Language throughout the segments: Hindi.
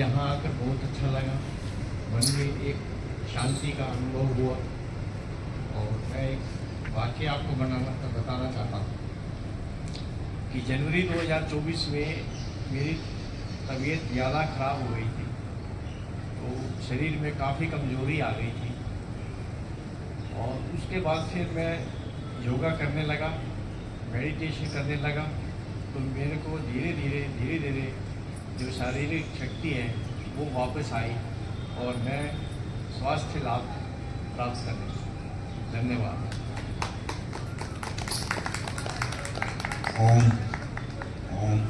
यहाँ आकर बहुत अच्छा लगा, मन में एक शांति का अनुभव हुआ। और मैं एक वाक़या आपको बताना चाहता हूँ कि जनवरी 2024 में मेरी तबीयत ज़्यादा ख़राब हो गई थी, तो शरीर में काफ़ी कमज़ोरी आ गई थी। और उसके बाद फिर मैं योगा करने लगा, मेडिटेशन करने लगा, तो मेरे को धीरे धीरे जो शारीरिक शक्ति है वो वापस आई और मैं स्वास्थ्य लाभ प्राप्त करने लगा। धन्यवाद। ओम ओम।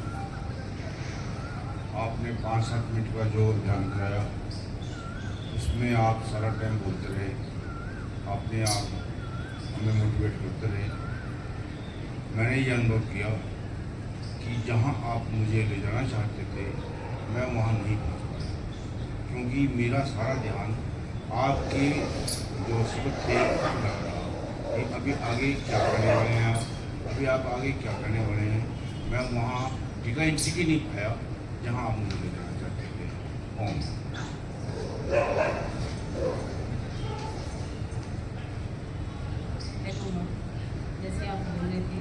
आपने 5-7 मिनट का जो ध्यान कराया उसमें आप सारा टाइम बोलते रहे, अपने आप हमें मोटिवेट करते रहे। मैंने ये अनुभव किया कि जहाँ आप मुझे ले जाना चाहते थे मैं वहाँ नहीं पहुँच पाया, क्योंकि मेरा सारा ध्यान आपके जो शब्द थे लगा रहा कि अभी आगे क्या करने वाले हैं आप, अभी आप आगे क्या करने वाले हैं। मैं वहाँ टिक ही नहीं पाया जहाँ आप मुझे ले जाना चाहते थे। ओम। जैसे आप बोल रहे थे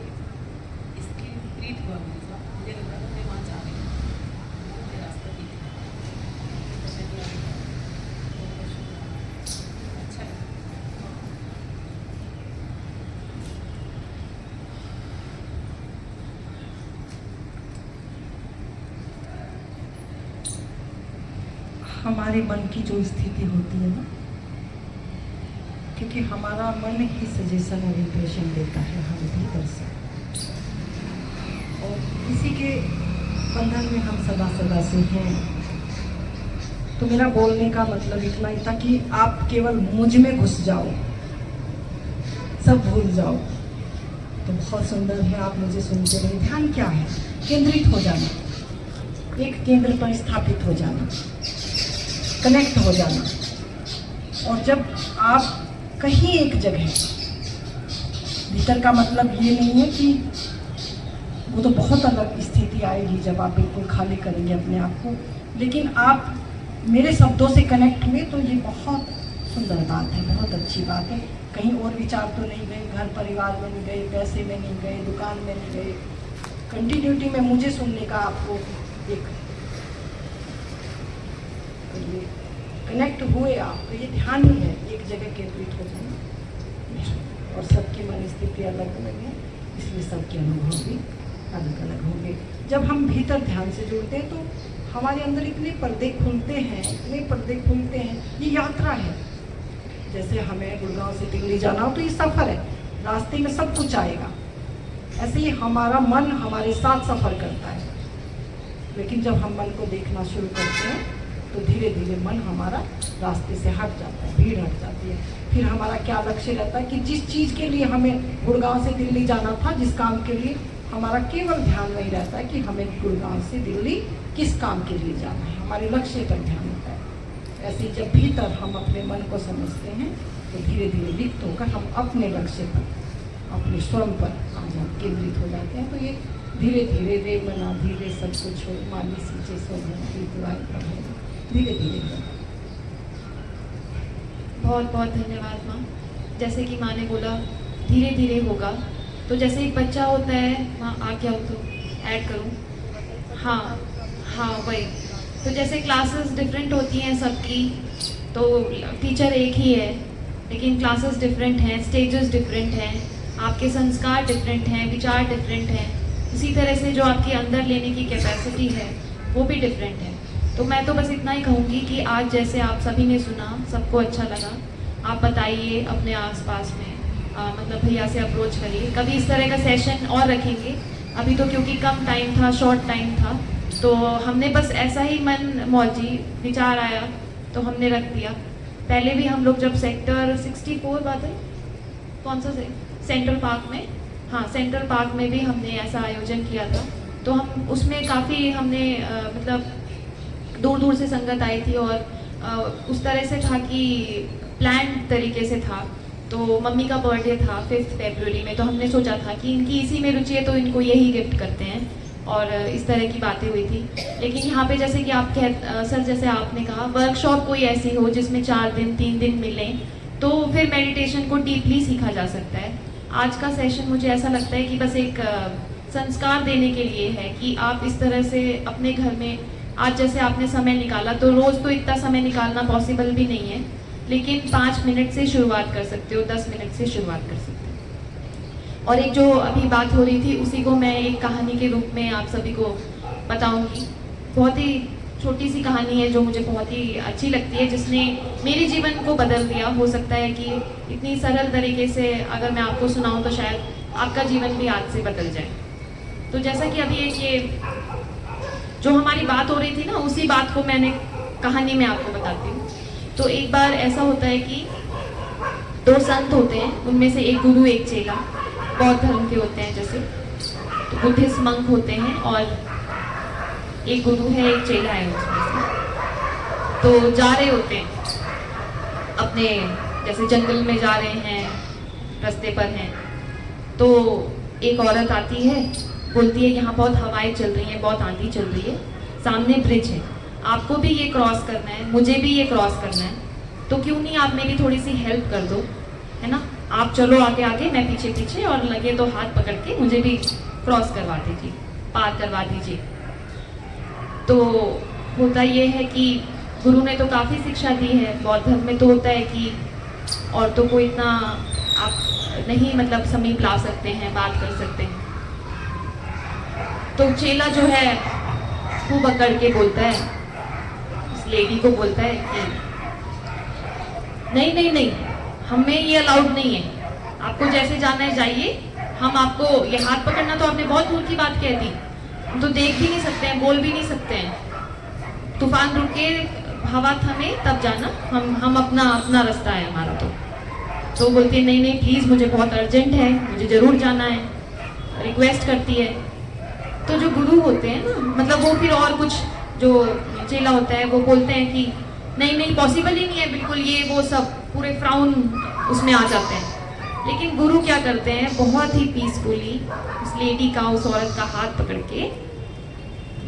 इसके विपरीत हुआ मेरे साथ। मुझे लगा था मैं वहाँ जा रही हूँ, मुझे रास्ता दिख रहा है, अच्छा लगा। हमारे मन की जो स्थिति होती है ना, क्योंकि हमारा मन ही सजेशन और इम्प्रेशन देता है हम भीतर से, और इसी के बंधन में हम सदा से हैं। तो मेरा बोलने का मतलब इतना ही था कि आप केवल मुझ में घुस जाओ, सब भूल जाओ। तो बहुत सुंदर है, आप मुझे सुनते रहे। ध्यान क्या है? केंद्रित हो जाना, एक केंद्र पर स्थापित हो जाना, कनेक्ट हो जाना। और जब आप कहीं एक जगह, भीतर का मतलब ये नहीं है कि वो तो बहुत अलग स्थिति आएगी जब आप बिल्कुल खाली करेंगे अपने आप को, लेकिन आप मेरे शब्दों से कनेक्ट हुए तो ये बहुत सुंदर बात है, बहुत अच्छी बात है। कहीं और विचार तो नहीं गए, घर परिवार में नहीं गए, पैसे में नहीं गए, दुकान में नहीं गए, कंटिन्यूटी में मुझे सुनने का आपको एक कनेक्ट हुए आप, तो ये ध्यान ही है, एक जगह केंद्रित हो जाना। और सबकी मन स्थिति अलग अलग है, इसलिए सबके अनुभव भी अलग अलग होंगे। जब हम भीतर ध्यान से जुड़ते हैं तो हमारे अंदर इतने पर्दे खुलते हैं, इतने पर्दे खुलते हैं। ये यात्रा है, जैसे हमें गुड़गांव से दिल्ली जाना हो तो ये सफ़र है, रास्ते में सब कुछ आएगा। ऐसे ही हमारा मन हमारे साथ सफ़र करता है, लेकिन जब हम मन को देखना शुरू करते हैं तो धीरे धीरे मन हमारा रास्ते से हट जाता है, भीड़ हट जाती है। फिर हमारा क्या लक्ष्य रहता है कि जिस चीज़ के लिए हमें गुड़गांव से दिल्ली जाना था, जिस काम के लिए, हमारा केवल ध्यान वही रहता है कि हमें गुड़गांव से दिल्ली किस काम के लिए जाना है, हमारे लक्ष्य पर ध्यान होता है। ऐसे जब भीतर हम अपने मन को समझते हैं तो धीरे धीरे लिप्त होकर हम अपने लक्ष्य पर, अपने स्वयं पर केंद्रित हो जाते हैं। तो ये धीरे धीरे रे मना धीरे सब कुछ हो, माली सींचे स्वयं प्रभु, धीरे धीरे हो। बहुत बहुत धन्यवाद माँ। जैसे कि माँ ने बोला धीरे धीरे होगा, तो जैसे एक बच्चा होता है, माँ आ क्या हो तो ऐड करूँ, हाँ हाँ वही। तो जैसे क्लासेस डिफरेंट होती हैं सबकी, तो टीचर एक ही है लेकिन क्लासेस डिफरेंट हैं, स्टेजेस डिफरेंट हैं, आपके संस्कार डिफरेंट हैं, विचार डिफरेंट हैं। इसी तरह से जो आपके अंदर लेने की कैपेसिटी है वो भी डिफरेंट है। तो मैं तो बस इतना ही कहूँगी कि आज जैसे आप सभी ने सुना, सबको अच्छा लगा, आप बताइए अपने आसपास में, मतलब भैया से अप्रोच करिए। कभी इस तरह का सेशन और रखेंगे, अभी तो क्योंकि कम टाइम था, शॉर्ट टाइम था, तो हमने बस ऐसा ही मन मौजी विचार आया तो हमने रख दिया। पहले भी हम लोग जब सेक्टर 64 बात है, कौन सा सेंट्रल पार्क में, हाँ सेंट्रल पार्क में भी हमने ऐसा आयोजन किया था। तो हम उसमें काफ़ी हमने मतलब दूर दूर से संगत आई थी, और उस तरह से था कि प्लान तरीके से था। तो मम्मी का बर्थडे था 5 फरवरी में, तो हमने सोचा था कि इनकी इसी में रुचि है तो इनको यही गिफ्ट करते हैं। और इस तरह की बातें हुई थी। लेकिन यहाँ पे जैसे कि आप सर जैसे आपने कहा वर्कशॉप कोई ऐसी हो जिसमें 4 दिन 3 दिन मिलें तो फिर मेडिटेशन को डीपली सीखा जा सकता है। आज का सेशन मुझे ऐसा लगता है कि बस एक संस्कार देने के लिए है कि आप इस तरह से अपने घर में आज जैसे आपने समय निकाला, तो रोज़ तो इतना समय निकालना पॉसिबल भी नहीं है, लेकिन 5 मिनट से शुरुआत कर सकते हो, 10 मिनट से शुरुआत कर सकते हो। और एक जो अभी बात हो रही थी उसी को मैं एक कहानी के रूप में आप सभी को बताऊंगी। बहुत ही छोटी सी कहानी है जो मुझे बहुत ही अच्छी लगती है, जिसने मेरे जीवन को बदल दिया। हो सकता है कि इतनी सरल तरीके से अगर मैं आपको सुनाऊं तो शायद आपका जीवन भी आज से बदल जाए। तो जैसा कि अभी एक ये जो हमारी बात हो रही थी ना, उसी बात को मैंने कहानी में आपको बताती हूँ। तो एक बार ऐसा होता है कि 2 संत होते हैं, उनमें से एक गुरु एक चेला, बौद्ध धर्म के होते हैं जैसे, तो बुद्धिस्ट मंक होते हैं, और एक गुरु है एक चेला है उसमें से। तो जा रहे होते हैं अपने जैसे जंगल में जा रहे हैं, रास्ते पर हैं, तो एक औरत आती है, बोलती है यहाँ बहुत हवाएं चल रही हैं, बहुत आंधी चल रही है, सामने ब्रिज है, आपको भी ये क्रॉस करना है, मुझे भी ये क्रॉस करना है, तो क्यों नहीं आप मेरी थोड़ी सी हेल्प कर दो, है ना, आप चलो आगे आगे, मैं पीछे पीछे, और लगे तो हाथ पकड़ के मुझे भी क्रॉस करवा दीजिए, पार करवा दीजिए। तो होता ये है कि गुरु ने तो काफ़ी शिक्षा दी है, बौद्ध धर्म में तो होता है कि औरतों को इतना आप नहीं मतलब समीप ला सकते हैं, बात कर सकते हैं। तो चेला जो है वो पकड़ के बोलता है, उस लेडी को बोलता है कि नहीं नहीं नहीं, हमें ये अलाउड नहीं है, आपको जैसे जाना है जाइए, हम आपको ये हाथ पकड़ना तो आपने बहुत दूर की बात कह दी, हम तो देख भी नहीं सकते हैं, बोल भी नहीं सकते हैं, तूफान रुके, हवा थमे तब जाना, हम अपना रास्ता है हमारा। तो बोलती है नहीं नहीं प्लीज़, मुझे बहुत अर्जेंट है, मुझे ज़रूर जाना है, रिक्वेस्ट करती है। तो जो गुरु होते हैं ना, मतलब वो फिर और कुछ जो चेला होता है वो बोलते हैं कि नहीं नहीं पॉसिबल ही नहीं है, बिल्कुल ये वो सब पूरे फ्राउन उसमें आ जाते हैं। लेकिन गुरु क्या करते हैं, बहुत ही पीसफुली उस लेडी का, उस औरत का हाथ पकड़ के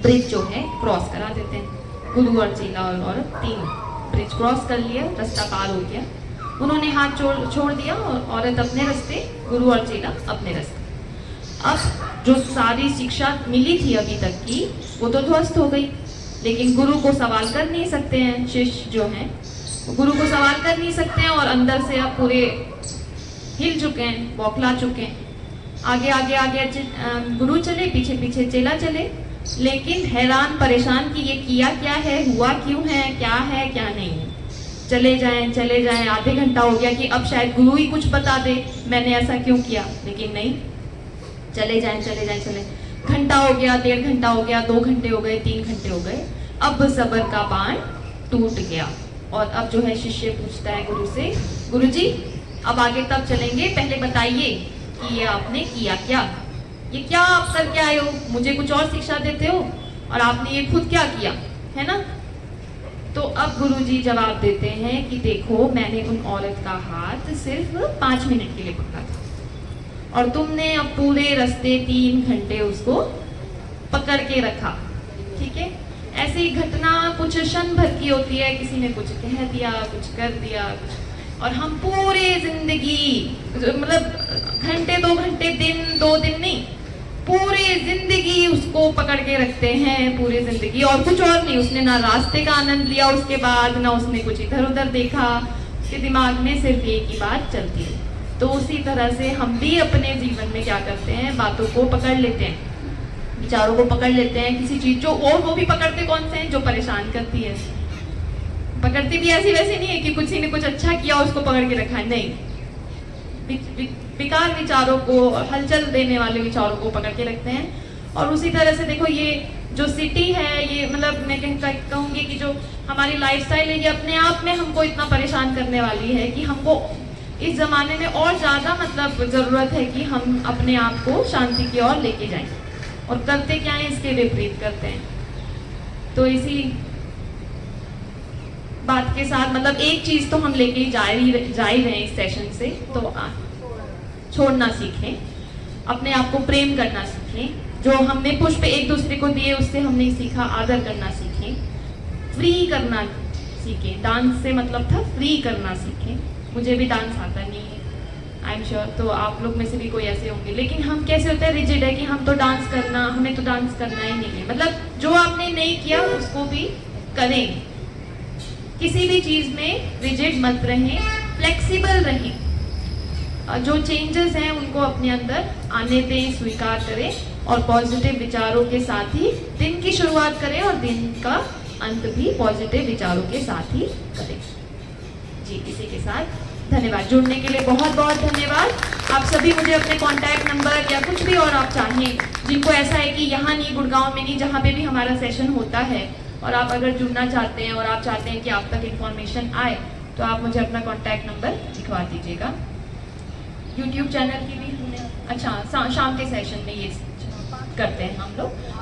ब्रिज जो है क्रॉस करा देते हैं। गुरु और चेला और औरत तीनों ब्रिज क्रॉस कर लिया, रास्ता पार हो गया, उन्होंने हाथ छोड़ दिया और औरत अपने रास्ते, गुरु और चेला अपने रास्ते। अब जो सारी शिक्षा मिली थी अभी तक की वो तो ध्वस्त हो गई, लेकिन गुरु को सवाल कर नहीं सकते हैं, शिष्य जो हैं गुरु को सवाल कर नहीं सकते हैं, और अंदर से अब पूरे हिल चुके हैं, बौखला चुके हैं। आगे आगे आगे गुरु चले, पीछे पीछे चेला चले, लेकिन हैरान परेशान कि ये किया क्या है, हुआ क्यों है क्या नहीं है। चले जाएं, आधे घंटा हो गया कि अब शायद गुरु ही कुछ बता दे मैंने ऐसा क्यों किया, लेकिन नहीं, चले जाएं, घंटा हो गया, 1.5 घंटा हो गया, 2 घंटे हो गए, 3 घंटे हो गए, अब सब्र का बाण टूट गया। और अब जो है शिष्य पूछता है गुरु से, गुरु जी अब आगे तब चलेंगे, पहले बताइए कि ये आपने किया क्या, ये क्या आप करके आए हो, मुझे कुछ और शिक्षा देते हो और आपने ये खुद क्या किया, है ना। तो अब गुरुजी जवाब देते हैं कि देखो, मैंने उन औरत का हाथ सिर्फ 5 मिनट के लिए पकड़ा था और तुमने अब पूरे रास्ते 3 घंटे उसको पकड़ के रखा, ठीक है। ऐसी घटना कुछ क्षण भर की होती है, किसी ने कुछ कह दिया, कुछ कर दिया, और हम पूरे जिंदगी मतलब घंटे 2 घंटे, दिन 2 दिन नहीं, पूरे जिंदगी उसको पकड़ के रखते हैं, पूरी जिंदगी, और कुछ और नहीं। उसने ना रास्ते का आनंद लिया उसके बाद, ना उसने कुछ इधर उधर देखा, उसके दिमाग में सिर्फ एक ही बात चलती है। तो उसी तरह से हम भी अपने जीवन में क्या करते हैं, बातों को पकड़ लेते हैं, विचारों को पकड़ लेते हैं, किसी चीज जो, और वो भी पकड़ते कौन से हैं, जो परेशान करती है। पकड़ती भी ऐसी वैसे नहीं है कि किसी ने कुछ अच्छा किया उसको पकड़ के रखा है, नहीं, बेकार विचारों को, हलचल देने वाले विचारों को पकड़ के रखते हैं। और उसी तरह से देखो, ये जो सिटी है, ये मतलब मैं कहूँगी कि जो हमारी लाइफस्टाइल है, ये अपने आप में हमको इतना परेशान करने वाली है कि हमको इस जमाने में और ज़्यादा मतलब ज़रूरत है कि हम अपने आप को शांति की ओर लेके जाएं, और करते क्या है, इसके विपरीत करते हैं। तो इसी बात के साथ मतलब एक चीज़ तो हम लेके जा ही रहे हैं इस सेशन से, तो छोड़ना सीखें, अपने आप को प्रेम करना सीखें, जो हमने पुष्प एक दूसरे को दिए उससे हमने सीखा आदर करना सीखें, फ्री करना सीखें। डांस से मतलब था फ्री करना सीखें। मुझे भी डांस आता नहीं है, आई एम श्योर, तो आप लोग में से भी कोई ऐसे होंगे। लेकिन हम कैसे होते हैं, रिजिड है कि हम तो डांस करना, हमें तो डांस करना ही नहीं है। मतलब जो आपने नहीं किया उसको भी करें। किसी भी चीज़ में रिजिड मत रहें, फ्लेक्सिबल रहें। जो चेंजेस हैं उनको अपने अंदर आने दें, स्वीकार करें और पॉजिटिव विचारों के साथ ही दिन की शुरुआत करें और दिन का अंत भी पॉजिटिव विचारों के साथ ही करें। जी, इसी के साथ धन्यवाद। जुड़ने के लिए बहुत बहुत धन्यवाद। आप सभी मुझे अपने कॉन्टैक्ट नंबर या कुछ भी और आप चाहें, जिनको ऐसा है कि यहाँ नहीं, गुड़गांव में नहीं, जहाँ पे भी हमारा सेशन होता है और आप अगर जुड़ना चाहते हैं और आप चाहते हैं कि आप तक इन्फॉर्मेशन आए, तो आप मुझे अपना कॉन्टैक्ट नंबर लिखवा दीजिएगा। यूट्यूब चैनल की भी हमने, अच्छा शाम के सेशन में ये करते हैं हम लोग।